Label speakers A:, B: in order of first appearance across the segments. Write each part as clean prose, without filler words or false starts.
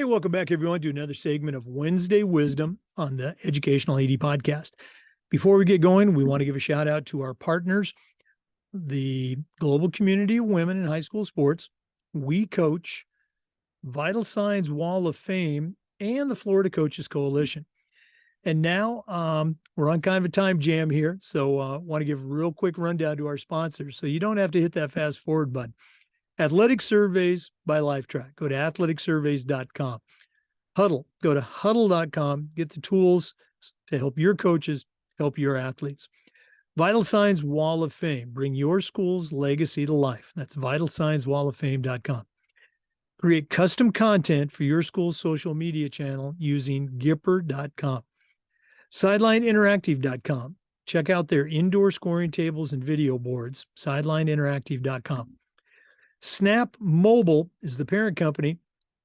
A: Hey, welcome back, everyone, to another segment of Wednesday Wisdom on the Educational AD Podcast. Before we get going, we want to give a shout out to our partners, the Global Community of Women in High School Sports, We Coach, Vital Signs Wall of Fame, and the Florida Coaches Coalition. And now we're on kind of a time jam here, so I want to give a real quick rundown to our sponsors so you don't have to hit that fast forward button. Athletic Surveys by Lifetrack. Go to athleticsurveys.com. Huddle. Go to huddle.com. Get the tools to help your coaches help your athletes. Vital Signs Wall of Fame. Bring your school's legacy to life. That's vitalsignswalloffame.com. Create custom content for your school's social media channel using gipper.com. Sidelineinteractive.com. Check out their indoor scoring tables and video boards. Sidelineinteractive.com. Snap Mobile is the parent company.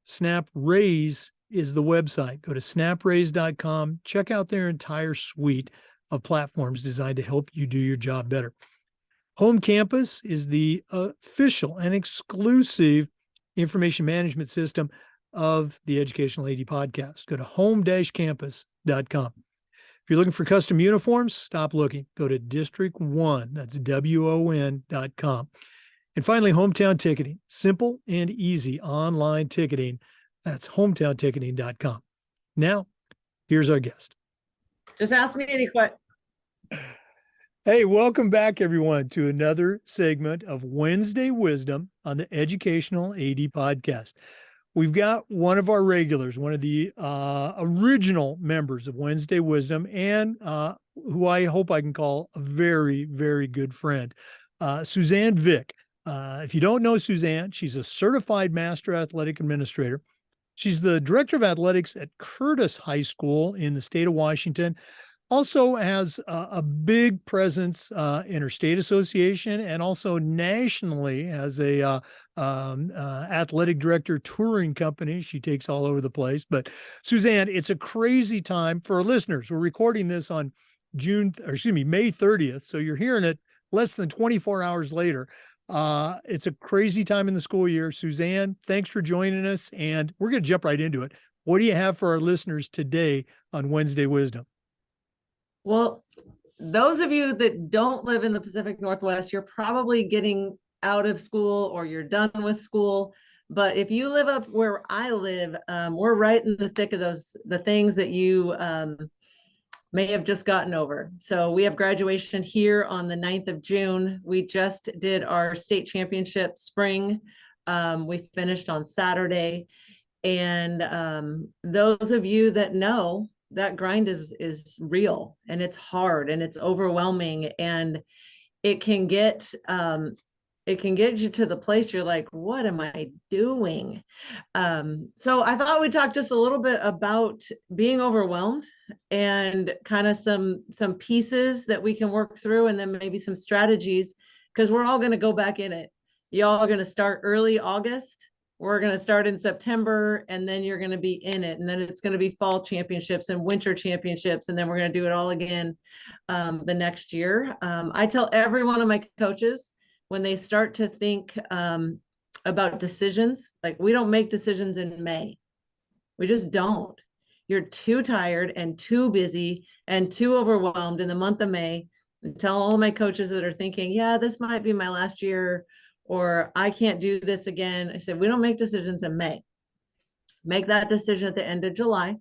A: Snap Raise is the website. Go to snapraise.com. Check out their entire suite of platforms designed to help you do your job better. Home Campus is the official and exclusive information management system of the Educational AD Podcast. Go to home-campus.com. If you're looking for custom uniforms, stop looking. Go to District 1, that's WON.com. And finally, Hometown Ticketing, simple and easy online ticketing. That's hometownticketing.com. Now, here's our guest.
B: Just ask me any question.
A: Hey, welcome back, everyone, to another segment of Wednesday Wisdom on the Educational AD Podcast. We've got one of our regulars, one of the original members of Wednesday Wisdom, and who I hope I can call a very, very good friend, Suzanne Vick. If you don't know Suzanne, she's a certified master athletic administrator. She's the director of athletics at Curtis High School in the state of Washington. Also has a big presence in her state association and also nationally as a athletic director touring company. She takes all over the place. But Suzanne, it's a crazy time for our listeners. We're recording this on May 30th. So you're hearing it less than 24 hours later. It's a crazy time in the school year. Suzanne, thanks for joining us, and we're going to jump right into it. What do you have for our listeners today on Wednesday Wisdom?
B: Well, those of you that don't live in the Pacific Northwest, you're probably getting out of school or you're done with school. But if you live up where I live, we're right in the thick of the things that you may have just gotten over. So we have graduation here on the 9th of June. We just did our state championship spring. We finished on Saturday. And those of you that know, that grind is real and it's hard and it's overwhelming, and it can get you to the place you're like, what am I doing? So I thought we'd talk just a little bit about being overwhelmed and kind of some pieces that we can work through, and then maybe some strategies, because we're all going to go back in it. Y'all are going to start early August. We're going to start in September, and then you're going to be in it. And then it's going to be fall championships and winter championships. And then we're going to do it all again the next year. I tell every one of my coaches, when they start to think about decisions, like, we don't make decisions in May. We just don't. You're too tired and too busy and too overwhelmed in the month of May. And tell all my coaches that are thinking, yeah, this might be my last year, or I can't do this again. I said, we don't make decisions in May. Make that decision at the end of July.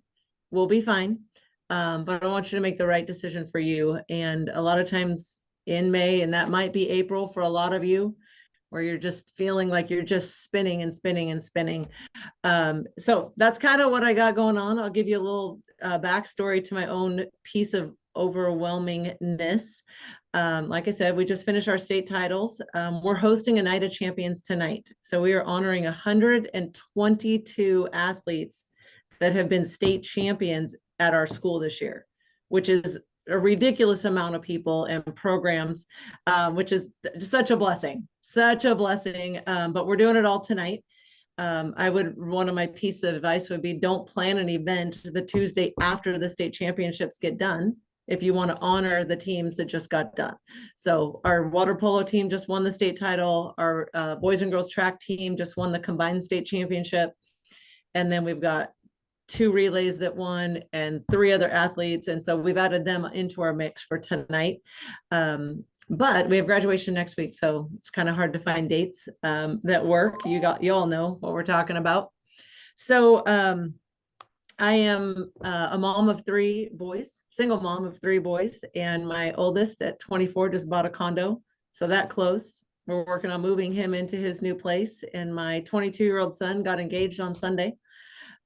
B: We'll be fine. But I want you to make the right decision for you. And a lot of times in May, and that might be April for a lot of you, where you're just feeling like you're just spinning and spinning and spinning. So that's kind of what I got going on. I'll give you a little backstory to my own piece of overwhelmingness. Like I said, we just finished our state titles. We're hosting a Night of Champions tonight. So we are honoring 122 athletes that have been state champions at our school this year, which is a ridiculous amount of people and programs, which is such a blessing, but we're doing it all tonight. One of my pieces of advice would be, don't plan an event the Tuesday after the state championships get done if you want to honor the teams that just got done. So our water polo team just won the state title. Our boys and girls track team just won the combined state championship. And then we've got 2 relays that won and 3 other athletes. And so we've added them into our mix for tonight. But we have graduation next week, so it's kind of hard to find dates that work. You all know what we're talking about. So I am a mom of 3 boys, single mom of 3 boys, and my oldest at 24 just bought a condo. So that closed. We're working on moving him into his new place. And my 22-year-old son got engaged on Sunday.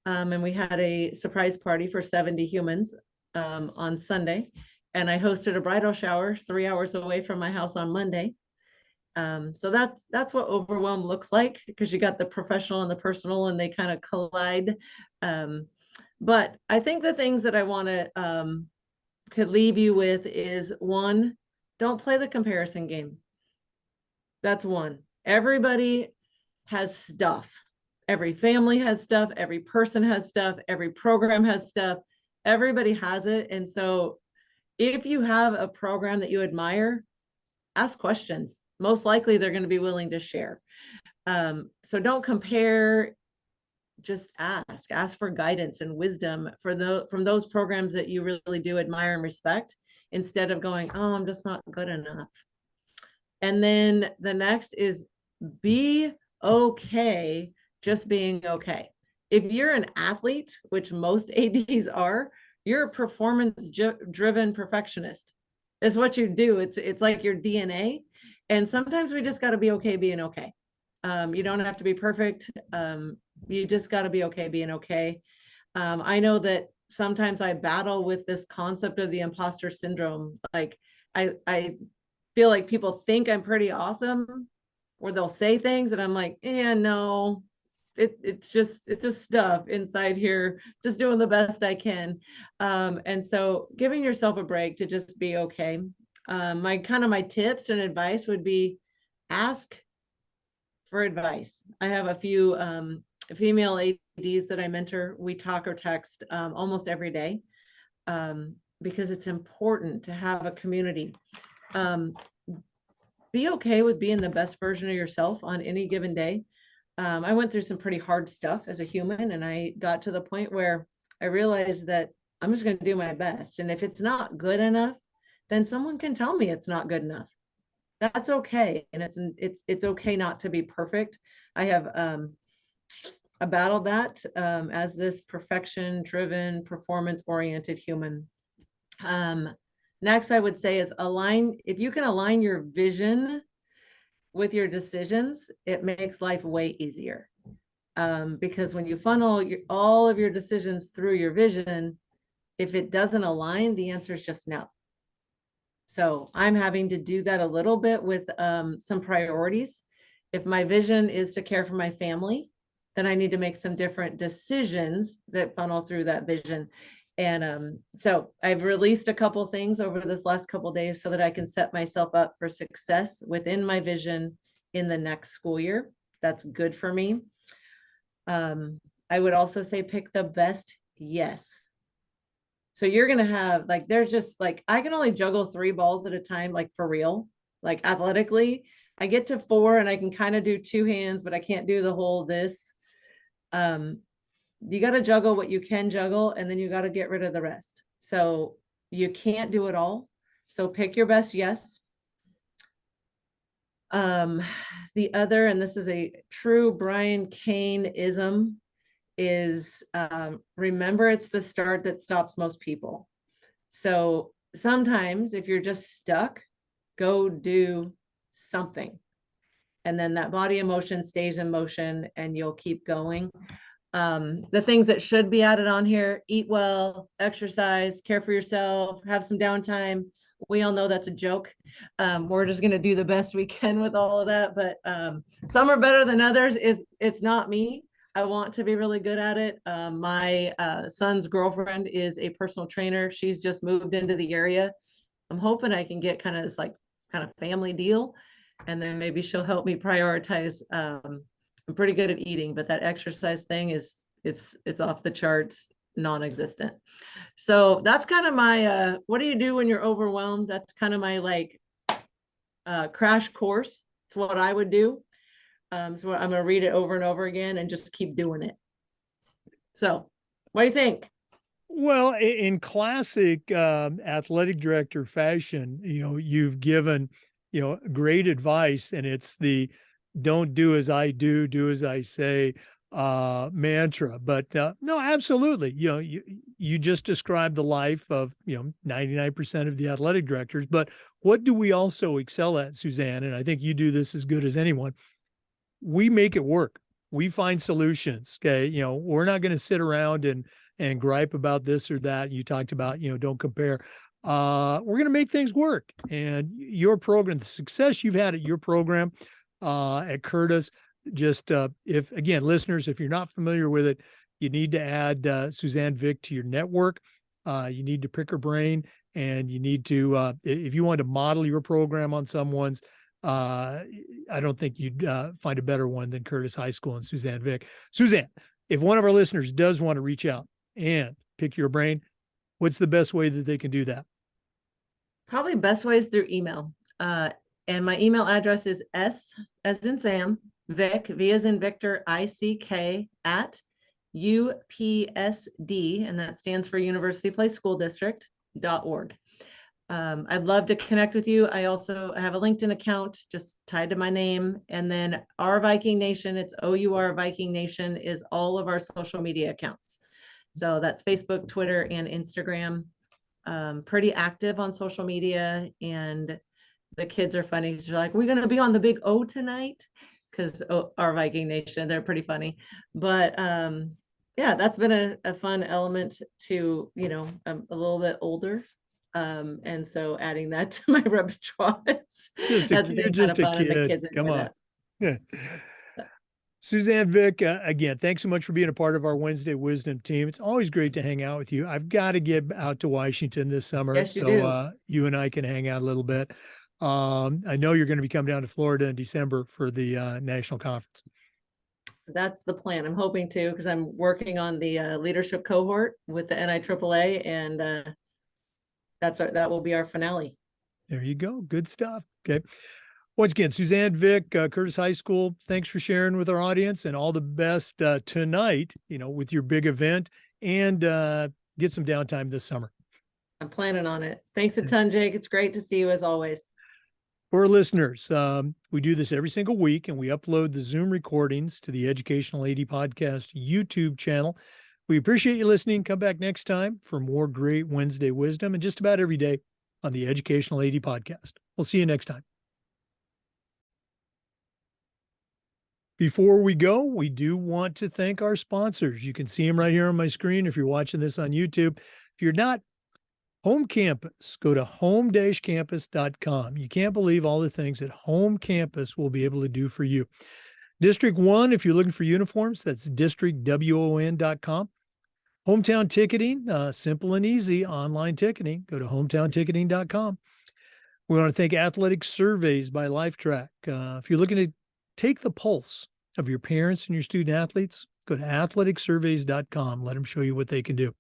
B: And we had a surprise party for 70 humans on Sunday. And I hosted a bridal shower 3 hours away from my house on Monday. So that's what overwhelm looks like, because you got the professional and the personal and they kind of collide. But I think the things that I want to could leave you with is, 1, don't play the comparison game. That's 1. Everybody has stuff. Every family has stuff. Every person has stuff. Every program has stuff. Everybody has it. And so if you have a program that you admire, ask questions. Most likely they're going to be willing to share. So don't compare, just ask for guidance and wisdom from those programs that you really do admire and respect, instead of going, oh, I'm just not good enough. And then the next is, be okay just being okay. If you're an athlete, which most ADs are, you're a performance driven perfectionist. It's what you do. It's like your DNA. And sometimes we just got to be okay being okay. You don't have to be perfect. You just got to be okay being okay. I know that sometimes I battle with this concept of the imposter syndrome. Like I feel like people think I'm pretty awesome, or they'll say things and I'm like, no, it's just stuff inside here, just doing the best I can. And so giving yourself a break to just be okay. My tips and advice would be, ask for advice. I have a few female ADs that I mentor. We talk or text almost every day, because it's important to have a community. Be okay with being the best version of yourself on any given day. I went through some pretty hard stuff as a human, and I got to the point where I realized that I'm just going to do my best. And if it's not good enough, then someone can tell me it's not good enough. That's okay. And it's okay not to be perfect. I have I battled that as this perfection driven, performance oriented human. Next, I would say is if you can align your vision with your decisions, it makes life way easier. Because when you funnel all of your decisions through your vision, if it doesn't align, the answer is just no. So I'm having to do that a little bit with some priorities. If my vision is to care for my family, then I need to make some different decisions that funnel through that vision. And so I've released a couple things over this last couple days so that I can set myself up for success within my vision in the next school year. That's good for me. I would also say, pick the best yes. So you're going to have, like, there's just like, I can only juggle 3 balls at a time, like for real, like athletically. I get to 4 and I can kind of do 2 hands, but I can't do the whole this. You got to juggle what you can juggle, and then you got to get rid of the rest. So you can't do it all. So pick your best yes. The other, and this is a true Brian Kane-ism, is remember, it's the start that stops most people. So sometimes if you're just stuck, go do something. And then that body emotion stays in motion and you'll keep going. The things that should be added on here: eat well, exercise, care for yourself, have some downtime. We all know that's a joke. We're just going to do the best we can with all of that, but some are better than others. It's not me. I want to be really good at it. My son's girlfriend is a personal trainer. She's just moved into the area. I'm hoping I can get kind of this like kind of family deal, and then maybe she'll help me prioritize. I'm pretty good at eating, but that exercise thing is it's off the charts, non-existent. So that's kind of my what do you do when you're overwhelmed? That's kind of my like crash course. It's what I would do. So I'm going to read it over and over again and just keep doing it. So what do you think?
A: Well, in classic athletic director fashion, you've given, great advice, and it's the don't do as I do as I say mantra. But no, absolutely. You just described the life of, 99% of the athletic directors. But what do we also excel at, Suzanne? And I think you do this as good as anyone. We make it work. We find solutions. Okay. We're not going to sit around and gripe about this or that. You talked about, don't compare. We're going to make things work. And your program, the success you've had at your program at Curtis, just if again, listeners, if you're not familiar with it, you need to add Suzanne Vick to your network. You need to pick her brain, and you need to, if you want to model your program on someone's, I don't think you'd find a better one than Curtis High School and Suzanne Vick. Suzanne, if one of our listeners does want to reach out and pick your brain, what's the best way that they can do that?
B: Probably best way is through email. And my email address is S as in Sam, Vick, V as in Victor, ICK at UPSD, and that stands for University Place School District.org. I'd love to connect with you. I also have a LinkedIn account just tied to my name. And then Our Viking Nation, it's OUR Viking Nation, is all of our social media accounts. So that's Facebook, Twitter, and Instagram. Pretty active on social media, and the kids are funny. They're like, we're going to be on the big O tonight, because Our Viking Nation, they're pretty funny. But yeah, that's been a fun element to, I'm a little bit older. And so adding that to my repertoire, that's been kind of fun, and the kids enjoy that.
A: Yeah. Suzanne Vick, again, thanks so much for being a part of our Wednesday Wisdom team. It's always great to hang out with you. I've got to get out to Washington this summer,
B: Yes, you do.
A: You and I can hang out a little bit. I know you're going to be coming down to Florida in December for the national conference.
B: That's the plan. I'm hoping to, because I'm working on the leadership cohort with the NIAAA, and that will be our finale.
A: There you go. Good stuff. Okay. Once again, Suzanne Vick, Curtis High School, thanks for sharing with our audience, and all the best tonight, with your big event, and get some downtime this summer.
B: I'm planning on it. Thanks a ton, Jake. It's great to see you as always.
A: For our listeners, we do this every single week, and we upload the Zoom recordings to the Educational AD Podcast YouTube channel. We appreciate you listening. Come back next time for more great Wednesday wisdom, and just about every day on the Educational AD Podcast. We'll see you next time. Before we go, we do want to thank our sponsors. You can see them right here on my screen if you're watching this on YouTube. If you're not, Home Campus, go to home-campus.com. You can't believe all the things that Home Campus will be able to do for you. District 1, if you're looking for uniforms, that's districtwon.com. Hometown ticketing, simple and easy, online ticketing. Go to hometownticketing.com. We want to thank Athletic Surveys by LifeTrack. If you're looking to take the pulse of your parents and your student athletes, go to athleticsurveys.com. Let them show you what they can do.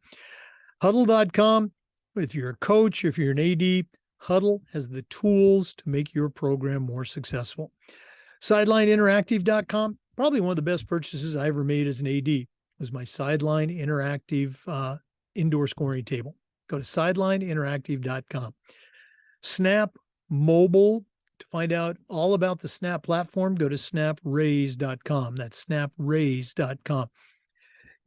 A: Huddle.com. If you're a coach, if you're an AD, Huddle has the tools to make your program more successful. SidelineInteractive.com. Probably one of the best purchases I ever made as an AD was my Sideline Interactive indoor scoring table. Go to SidelineInteractive.com. Snap Mobile. To find out all about the Snap platform, go to snapraise.com. That's snapraise.com.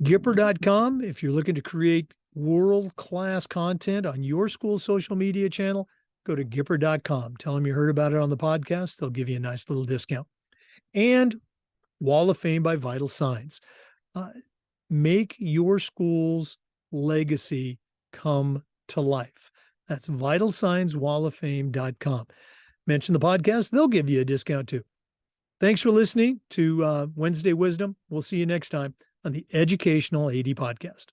A: Gipper.com. If you're looking to create world-class content on your school's social media channel, go to Gipper.com. Tell them you heard about it on the podcast. They'll give you a nice little discount. And Wall of Fame by Vital Signs. Make your school's legacy come to life. That's vitalsignswalloffame.com. Mention the podcast, they'll give you a discount too. Thanks for listening to Wednesday Wisdom. We'll see you next time on the Educational AD Podcast.